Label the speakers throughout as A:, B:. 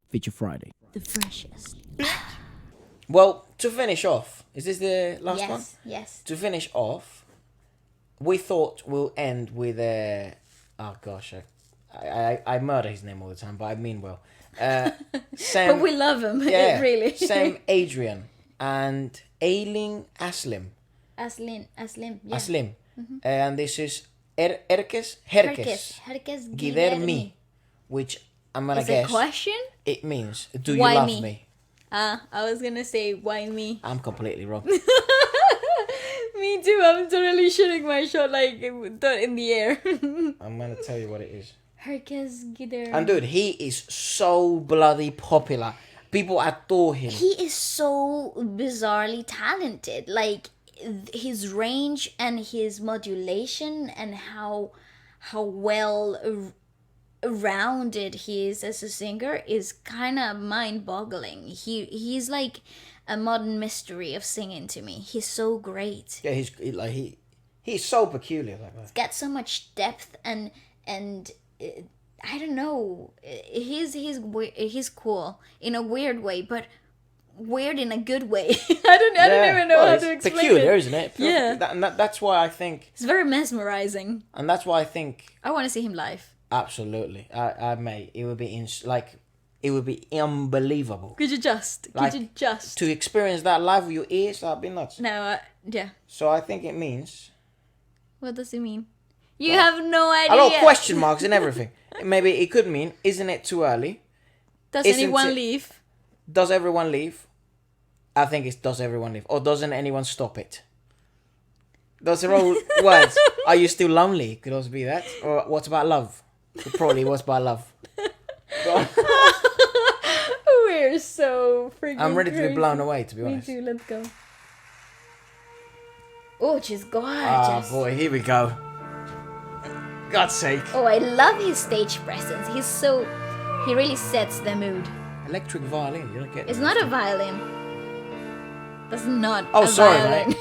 A: Feature Friday.
B: The freshest.
C: Well, to finish off, is this the last one?
B: Yes.
C: To finish off, we thought we'll end with oh gosh, I murder his name all the time, but I mean well. Cem,
B: But we love him,
C: yeah,
B: really.
C: Cem Adrian and Aylin Aslım.
B: Aslım, yeah.
C: Aslım. And this is Herkes.
B: Herkes,
C: Gider me. Which I'm gonna
B: Is
C: guess.
B: a question?
C: It means, do you
B: Why
C: love
B: me?
C: me?
B: I was gonna say, why me?
C: I'm completely wrong.
B: Me too, I'm totally shooting my shot like in the air.
C: I'm gonna tell you what it is.
B: Herkes, Gider.
C: And dude, he is so bloody popular. People adore him.
B: He is so bizarrely talented. Like, his range and his modulation and how well rounded he is as a singer is kind of mind-boggling. He's like a modern mystery of singing to me. He's so great.
C: Yeah, he's so peculiar like that.
B: He's got so much depth and I don't know. He's cool in a weird way, but weird in a good way. I don't even know how to explain
C: peculiar,
B: it.
C: isn't it?
B: Yeah.
C: That's why I think...
B: It's very mesmerizing.
C: And that's why I think...
B: I want to see him live.
C: Absolutely. I mate, it would be... it would be unbelievable.
B: Could you just?
C: To experience that live with your ears, that'd be nuts.
B: No, yeah.
C: So I think it means...
B: What does it mean? You have no idea.
C: A lot of question marks and everything. Maybe it could mean, isn't it too early?
B: Does
C: Isn't
B: anyone
C: it-
B: leave?
C: Does everyone leave? I think it's does everyone leave? Or doesn't anyone stop it? Those are all words. Are you still lonely? Could also be that. Or what about love? Probably what's about love.
B: We're so freaking
C: I'm ready to be
B: crazy.
C: blown away, to be
B: Me
C: honest.
B: too, let's go. Oh, she's
C: Oh
B: gorgeous.
C: boy, here we go. God's sake.
B: Oh, I love his stage presence. He really sets the mood.
C: Electric violin, you don't get
B: It's not a violin. That's not
C: Oh,
B: a
C: sorry,
B: violin.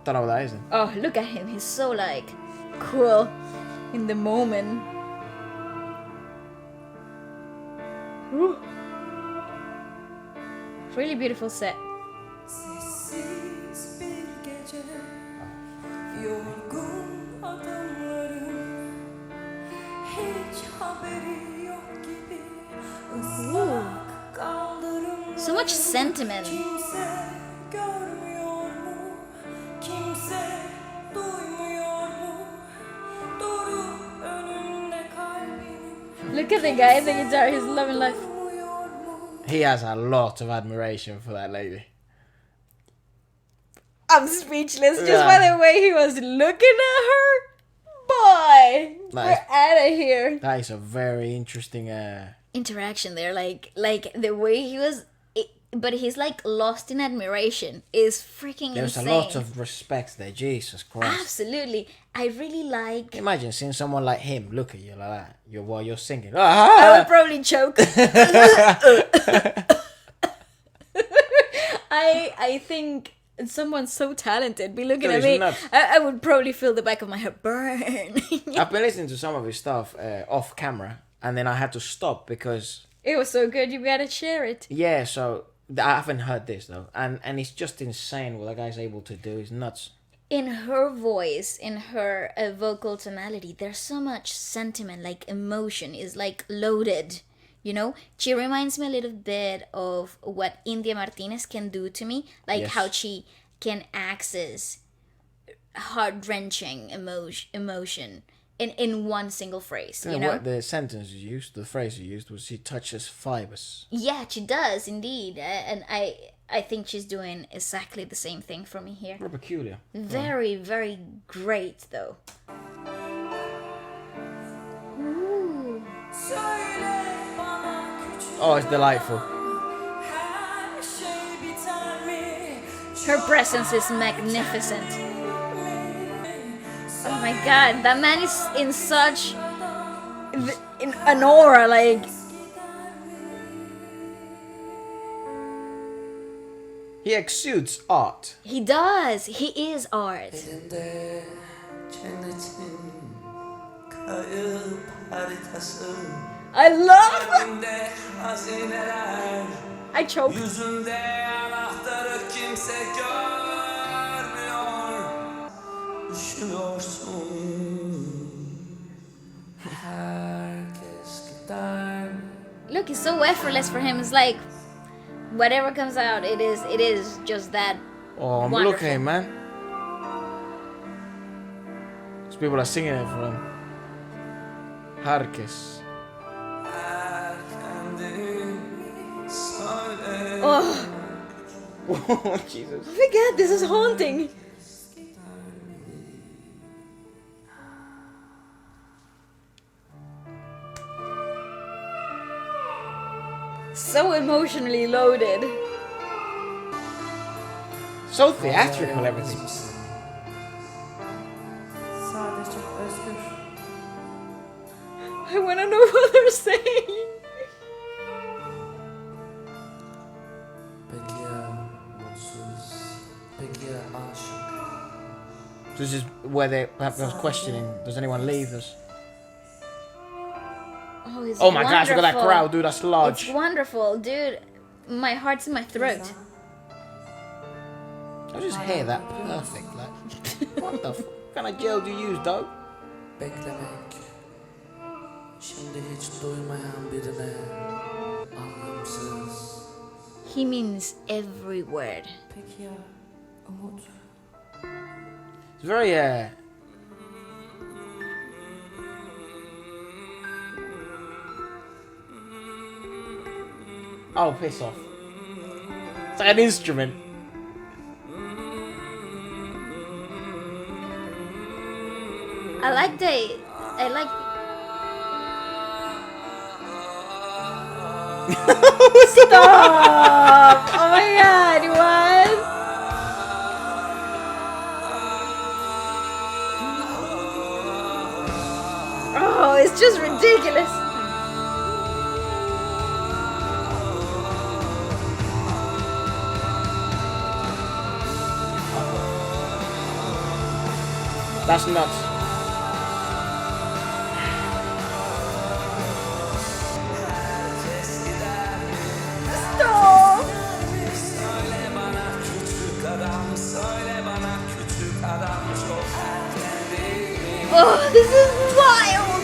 C: Don't know what that is then.
B: Oh, look at him. He's so, like, cool in the moment. Ooh. Really beautiful set.
D: Sessiz bir gece, yorgun adamların hiç haberi yok gibi ıslak kaldırımları.
B: So much sentiment.
D: Kimse görmüyor mu? Kimse duymuyor mu? Durup önünde kalbinin
B: Look at the guy in the guitar. He's loving life.
D: duymuyor mu?
C: He has a lot of admiration for that lady.
B: I'm speechless just
C: Yeah.
B: by the way he was looking at her. Boy,
C: Nice.
B: we're out of here.
C: That is a very interesting...
B: Interaction there, like the way he was, but he's like lost in admiration is freaking
C: There's
B: insane.
C: a lot of respect there, Jesus Christ.
B: Absolutely, I really like.
C: Imagine seeing someone like him look at you like that while you're singing.
B: I would probably choke. I think someone so talented be looking
C: Dude,
B: at
C: he's
B: me.
C: nuts.
B: I would probably feel the back of my head burn.
C: I've been listening to some of his stuff off camera, and then I had to stop because
B: It was so good. You gotta share it.
C: yeah. So I haven't heard this though, and it's just insane what that guy's able to do. It's nuts.
B: In her voice, in her vocal tonality, there's so much sentiment, like emotion is like loaded. You know, she reminds me a little bit of what India Martinez can do to me, like
C: Yes.
B: how she can access heart-wrenching emotion in one single phrase. You know,
C: What the sentence you used, the phrase you used was, "She touches fibers."
B: yeah, she does indeed, and I think she's doing exactly the same thing for me here.
C: Very peculiar.
B: Very, very great though. Ooh.
D: Söyle bana küçük
C: Oh, it's delightful.
D: her şey biter mi?
B: Her presence is magnificent. Oh my god, that man is in such in an aura, like
C: He exudes art.
B: he does. He is art.
E: Elinde cennetin kayıp haritası.
B: I love
E: Kalbimde
B: I choked.
D: Yüzünde anahtarı kimse görmüyor. Üşüyorsun. Herkes gider.
B: Look, it's so effortless for him. It's like whatever comes out, it is just that.
C: Oh, look
B: Wonderful.
C: at him, man. These people are singing it for him. Herkes.
B: Oh,
C: Oh, Jesus.
B: oh my god, this is haunting. So emotionally loaded.
C: So theatrical, everything.
D: Sadece özgür.
B: I wanna know what they're saying.
D: Peki ya mutsuz? Peki ya aşık?
C: This is where they perhaps was questioning, does anyone leave us?
B: Oh, it's
C: Oh my gosh, look at that
B: wonderful.
C: crowd, dude, that's large.
B: It's wonderful, dude. My heart's in my throat.
C: How's his hair that perfect? Like, what the what kind of gel do you use, dog?
D: Beklemek. Şimdi hiç duymayan birine. Anlamsız.
B: He means every word.
D: Peki ya umut?
C: It's very, Oh, piss off. It's like an instrument.
B: I like the. I like. Stop! Oh my god, what? Oh, it's just ridiculous.
C: That's nuts.
B: Stop!
D: Söyle bana küçük adam, söyle bana küçük adam çok erken.
B: Oh, this is wild!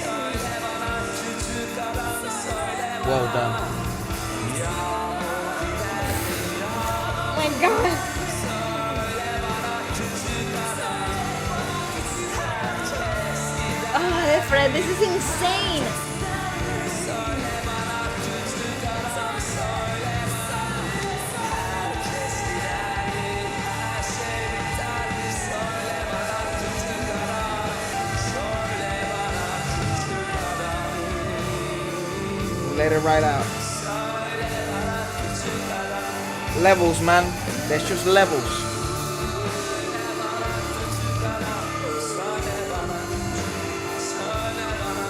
D: Söyle bana küçük adam, söyle
C: Well done.
B: Oh my god. Oh, Efra, this is insane.
C: Let it right out. Levels, man. There's just levels.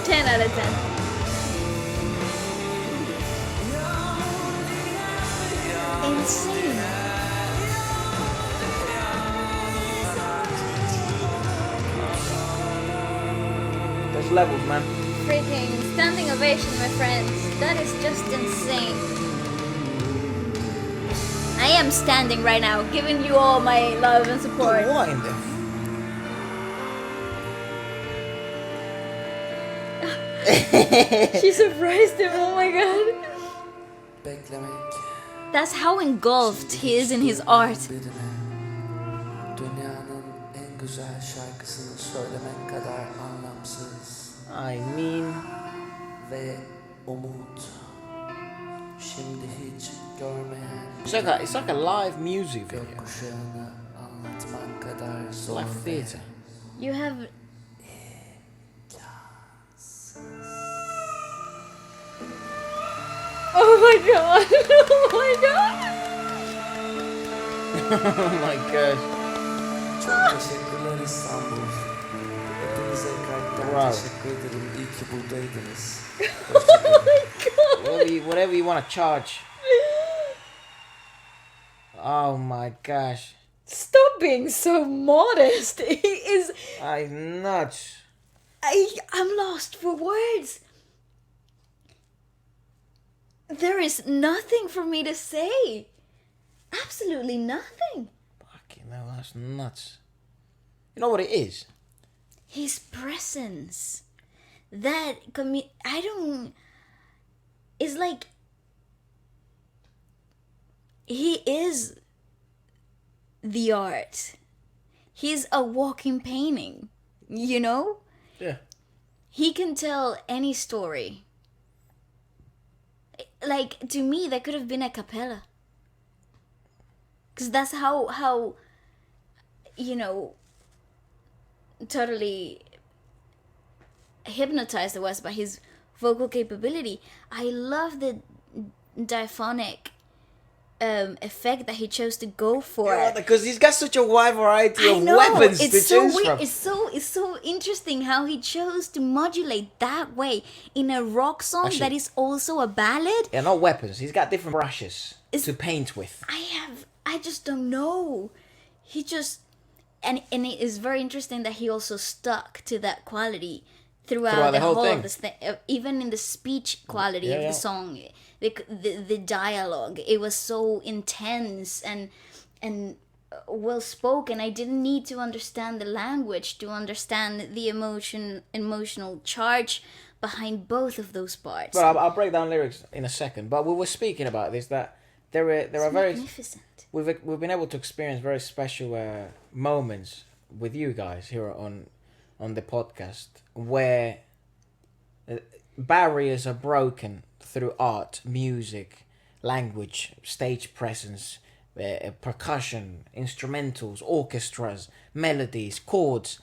B: Ten out of 10. Insane.
C: There's levels, man.
B: Freaking standing ovation, my friends. That is just insane. I am standing right now, giving you all my love and support.
C: What in there?
B: She surprised him, oh my god.
D: beklemek.
B: That's how engulfed he is in his art.
D: Birine dünyanın en güzel şarkısını söylemek kadar anlamsız
C: I mean,
D: ve umut. Şimdi hiç görmeyen
C: it's like a live music video.
D: gökkuşağını anlatmak kadar
C: It's
D: zor
C: like
D: ve
C: theatre.
B: You have. Oh my god! Oh my god!
C: Oh my gosh.
D: Çok teşekkürler İstanbul. Hepinize kalpten
C: Wow.
D: teşekkür ederim. İyi ki buradaydınız.
B: Oh my god!
C: Whatever you want to charge. Oh my gosh.
B: Stop being so modest. He is.
C: I'm nuts.
B: I'm lost for words. There is nothing for me to say. Absolutely nothing.
C: Fucking hell, that's nuts. You know what it is?
B: His presence. That I don't. It's like he is the art. He's a walking painting. You know?
C: Yeah.
B: He can tell any story. Like, to me, that could have been a cappella. Because that's how, you know, totally hypnotized I was by his vocal capability. I love the diphonic effect that he chose to go for.
C: Yeah, because he's got such a wide variety of
B: know,
C: weapons to
B: it's so
C: choose
B: weird.
C: from.
B: It's so interesting how he chose to modulate that way in a rock song
C: Actually-
B: that is also a ballad.
C: Yeah, not weapons. He's got different brushes to paint with.
B: I just don't know. He just and it is very interesting that he also stuck to that quality throughout the whole
C: thing.
B: of this thing, even in the speech quality
C: Yeah,
B: of
C: yeah.
B: the song, the dialogue. It was so intense and well spoken. I didn't need to understand the language to understand the emotional charge behind both of those parts.
C: But I'll break down lyrics in a second. But we were speaking about this, that there are
B: it's
C: very
B: magnificent.
C: we've been able to experience very special moments with you guys here on the podcast where barriers are broken through art, music, language, stage presence, percussion, instrumentals, orchestras, melodies, chords.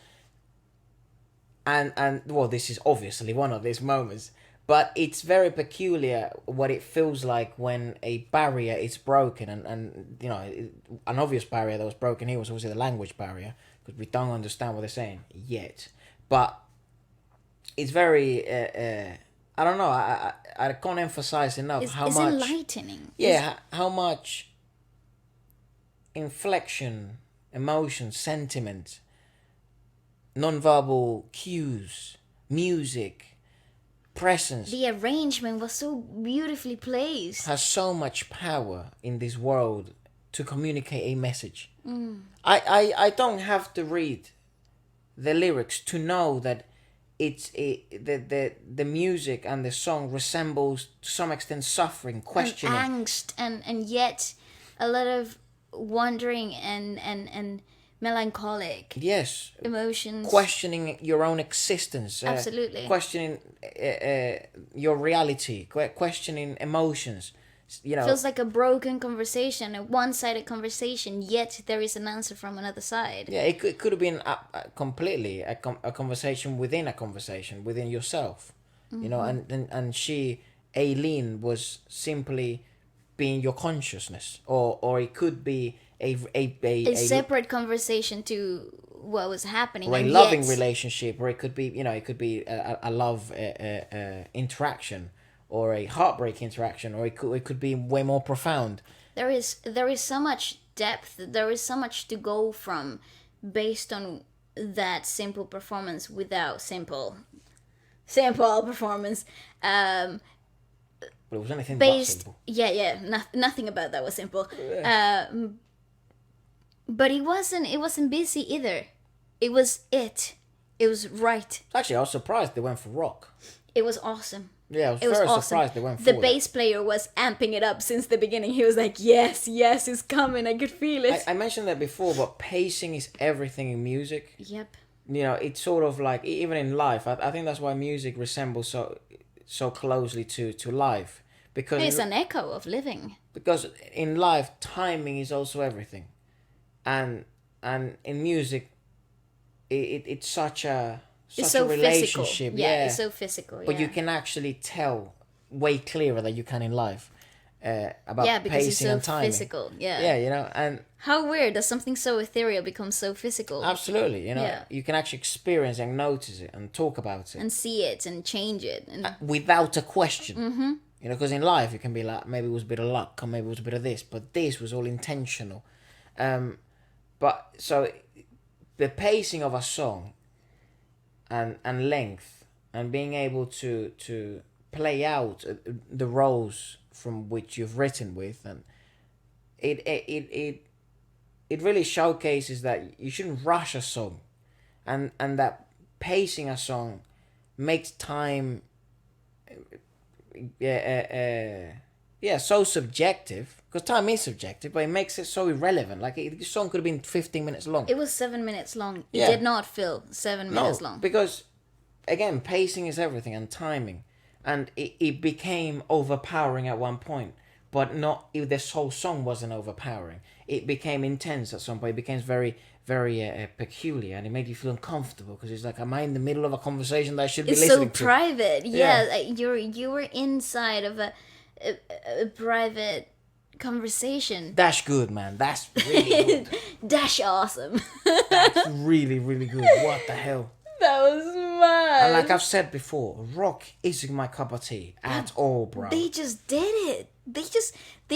C: And well, this is obviously one of these moments, but it's very peculiar what it feels like when a barrier is broken, and you know, an obvious barrier that was broken here was obviously the language barrier, because we don't understand what they're saying yet. But it's very I don't know, I can't emphasize enough
B: It's
C: how much
B: enlightening.
C: how much inflection, emotion, sentiment, non-verbal cues, music, presence
B: The arrangement was so beautifully placed.
C: has so much power in this world to communicate a message. I don't have to read the lyrics to know that the music and the song resembles to some extent suffering, questioning.
B: And angst and yet a lot of wondering and melancholic
C: Yes,
B: emotions.
C: questioning your own existence.
B: Absolutely.
C: Questioning your reality, questioning emotions. You know,
B: Feels like a broken conversation, a one-sided conversation, yet there is an answer from another side.
C: yeah, it could have been completely a conversation within yourself. You know, and she, Aylin, was simply being your consciousness, or it could be
B: A separate conversation to what was happening.
C: or a
B: and
C: loving
B: yet,
C: relationship, or it could be, you know, it could be a love interaction, or a heartbreak interaction, or it could be way more profound.
B: there is so much depth, there is so much to go from based on that simple performance without simple performance.
C: But it was anything
B: Based,
C: but simple.
B: nothing about that was simple. But it wasn't busy either. It was right.
C: Actually, I was surprised they went for rock.
B: It was awesome.
C: Yeah, I was
B: It was
C: very
B: awesome.
C: surprised they went for
B: The
C: that.
B: bass player was amping it up since the beginning. He was like, yes, it's coming. I could feel it.
C: I mentioned that before, but pacing is everything in music.
B: Yep.
C: You know, it's sort of like, even in life, I think that's why music resembles so closely to life. Because
B: It's an echo of living.
C: because in life, timing is also everything. And in music, it's such a
B: It's so
C: relationship.
B: physical. Yeah, it's so physical.
C: But
B: yeah.
C: you can actually tell way clearer than you can in life about
B: because it's
C: pacing
B: so
C: and timing.
B: physical. Yeah.
C: Yeah, you know, and
B: How weird that something so ethereal becomes so physical.
C: absolutely, you know,
B: Yeah.
C: you can actually experience and notice it and talk about it
B: And see it and change it. And
C: without a question. Mm-hmm. You know, because in life, it can be like, maybe it was a bit of luck, or maybe it was a bit of this, but this was all intentional. But so the pacing of a song and length, and being able to play out the roles from which you've written with, and it really showcases that you shouldn't rush a song, and that pacing a song makes time so subjective, because time is subjective, but it makes it so irrelevant. Like the song could have been 15 minutes long.
B: It was 7 minutes long.
C: Yeah.
B: It did not feel 7 minutes long.
C: Because again, pacing is everything, and timing, and it became overpowering at one point, but not if this whole song wasn't overpowering. It became intense at some point. It became very, very peculiar, and it made you feel uncomfortable, because it's like, am I in the middle of a conversation that I should be
B: It's
C: listening
B: so
C: to?
B: private.
C: Yeah.
B: You were inside of a private conversation.
C: That's good, man. That's really good.
B: Dash awesome.
C: That's really, really good. What the hell?
B: That was mad.
C: And like I've said before, rock isn't my cup of tea at all, bro.
B: They just did it. They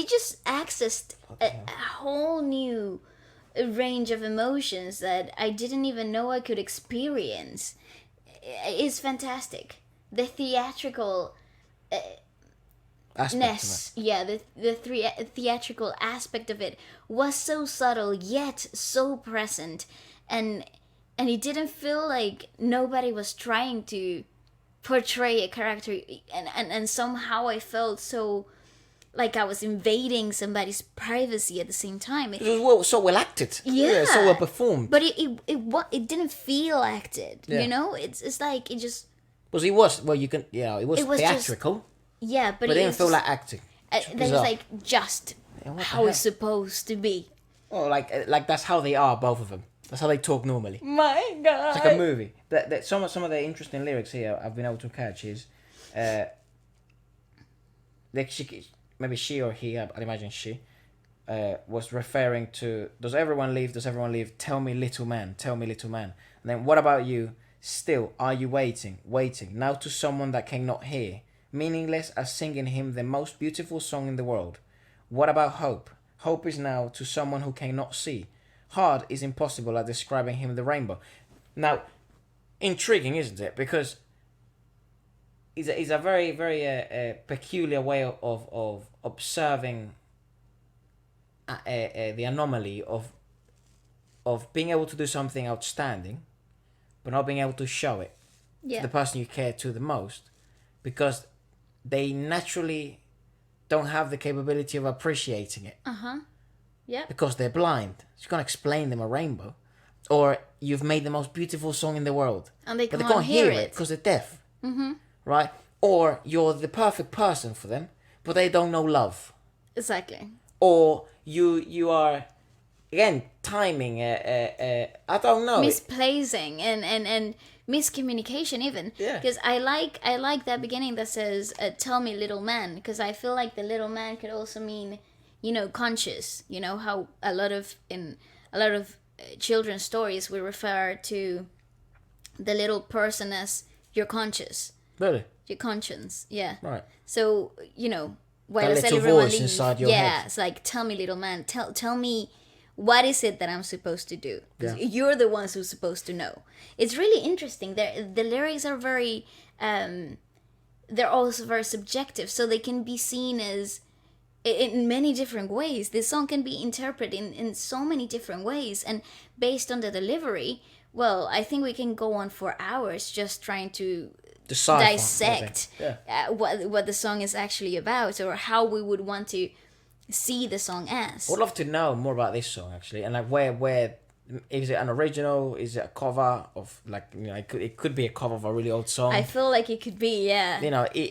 B: just accessed a whole new range of emotions that I didn't even know I could experience. It's fantastic. The theatrical
C: Aspect of it.
B: the theatrical aspect of it was so subtle yet so present, and it didn't feel like nobody was trying to portray a character, and somehow I felt so like I was invading somebody's privacy at the same time.
C: It was so well acted.
B: Yeah.
C: So well performed.
B: But it didn't feel acted.
C: Yeah.
B: You know, it's like it just
C: It was
B: It was
C: theatrical,
B: but
C: but it didn't feel
B: just,
C: like acting.
B: that was
C: bizarre.
B: like just
C: what the
B: how
C: hell?
B: it's supposed to be.
C: Well, like that's how they are, both of them. That's how they talk normally.
B: My God.
C: It's like a movie. Some of the interesting lyrics here I've been able to catch is, maybe she or he, I'd imagine she, was referring to, does everyone leave? Does everyone leave? Tell me, little man. Tell me, little man. And then, what about you? Still, are you waiting? Waiting now to someone that cannot hear, meaningless as singing him the most beautiful song in the world. What about hope? Hope is now to someone who cannot see. Hard is impossible at describing him the rainbow. Now, intriguing, isn't it? Because it's a very, very peculiar way of observing the anomaly of being able to do something outstanding, but not being able to show it to the person you care to the most, because they naturally don't have the capability of appreciating it.
B: Yeah.
C: Because they're blind. You can't explain them a rainbow. Or you've made the most beautiful song in the world.
B: And they
C: but
B: can't
C: they can't hear
B: hear
C: it
B: it.
C: because they're deaf. Mm-hmm. Right? Or you're the perfect person for them, but they don't know love.
B: Exactly.
C: Or you are, again, timing, I don't know.
B: Misplacing and miscommunication even.
C: Yeah.
B: Because I like that beginning that says, tell me, little man. Because I feel like the little man could also mean, conscious. You know how a lot of children's stories we refer to the little person as your conscious,
C: Really?
B: your conscience. Yeah.
C: Right.
B: So why
C: That
B: does
C: little
B: everyone
C: voice
B: leave?
C: inside your
B: yeah,
C: head.
B: it's like, tell me, little man, tell me, what is it that I'm supposed to do? 'Cause
C: Yeah.
B: you're the ones who's supposed to know. It's really interesting. The lyrics are very, they're also very subjective, so they can be seen as in many different ways. This song can be interpreted in so many different ways, and based on the delivery, well, I think we can go on for hours just trying to
C: Decipher,
B: dissect
C: yeah.
B: what the song is actually about, or how we would want to see the song as.
C: I'd love to know more about this song, actually, and like where is it an original? Is it a cover of, like, it could be a cover of a really old song.
B: I feel like it could be, yeah.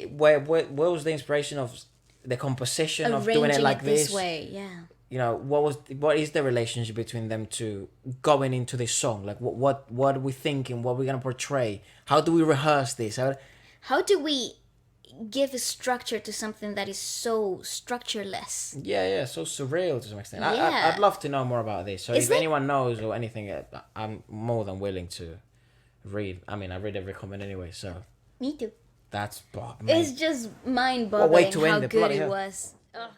C: Where was the inspiration of the composition of doing it like
B: this way, yeah.
C: What is the relationship between them two going into this song? Like what are we thinking? What are we gonna portray? How do we rehearse this?
B: How do we give a structure to something that is so structureless?
C: Yeah, so surreal to some extent.
B: Yeah.
C: I'd love to know more about this. So
B: It's
C: if
B: like-
C: anyone knows or anything, I'm more than willing to read. I mean, I read every comment anyway, so
B: Me too.
C: that's
B: It's just mind-boggling
C: to
B: how
C: end it,
B: good
C: bloody
B: it
C: hell.
B: was. Ugh.